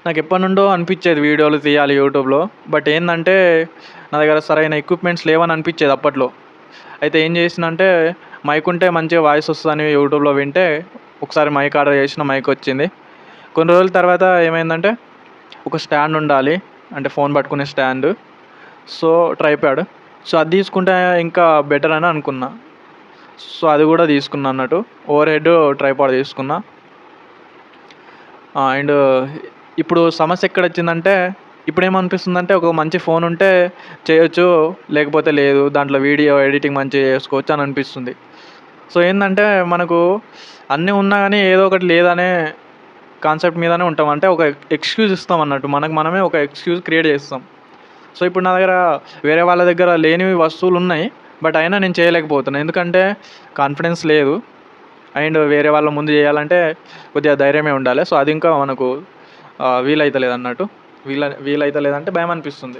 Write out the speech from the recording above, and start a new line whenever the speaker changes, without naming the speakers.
నాకు ఎప్పటినుండో అనిపించేది వీడియోలు తీయాలి యూట్యూబ్లో. బట్ ఏందంటే నా దగ్గర సరైన ఎక్విప్మెంట్స్ లేవని అనిపించేది అప్పట్లో. అయితే ఏం చేసినంటే మైక్ ఉంటే మంచిగా వాయిస్ వస్తుందని యూట్యూబ్లో వింటే ఒకసారి మైక్ ఆర్డర్ చేసిన, మైక్ వచ్చింది. కొన్ని రోజుల తర్వాత ఏమైందంటే ఒక స్టాండ్ ఉండాలి, అంటే ఫోన్ పట్టుకునే స్టాండ్. So tripod. సో అది తీసుకుంటే ఇంకా బెటర్ అని అనుకున్నా. సో అది కూడా తీసుకున్నా అన్నట్టు. ఓవర్ హెడ్ ట్రైపాడ్ తీసుకున్నా. అండ్ ఇప్పుడు సమస్య ఎక్కడొచ్చిందంటే ఇప్పుడేమనిపిస్తుందంటే ఒక మంచి ఫోన్ ఉంటే చేయొచ్చు, లేకపోతే లేదు. దాంట్లో వీడియో ఎడిటింగ్ మంచిగా చేసుకోవచ్చు అని అనిపిస్తుంది. సో ఏందంటే మనకు అన్నీ ఉన్నా కానీ ఏదో ఒకటి లేదనే కాన్సెప్ట్ మీదనే ఉంటాం. అంటే ఒక ఎక్స్క్యూజ్ ఇస్తాం అన్నట్టు. మనకు మనమే ఒక ఎక్స్క్యూజ్ క్రియేట్ చేస్తాం. సో ఇప్పుడు నా దగ్గర వేరే వాళ్ళ దగ్గర లేనివి వస్తువులు ఉన్నాయి. బట్ అయినా నేను చేయలేకపోతున్నా. ఎందుకంటే కాన్ఫిడెన్స్ లేదు. అండ్ వేరే వాళ్ళ ముందు చేయాలంటే కొద్దిగా ధైర్యమే ఉండాలి. సో అది ఇంకా మనకు వీలైతలేదు అన్నట్టు. వీలైతలేదంటే భయం అనిపిస్తుంది.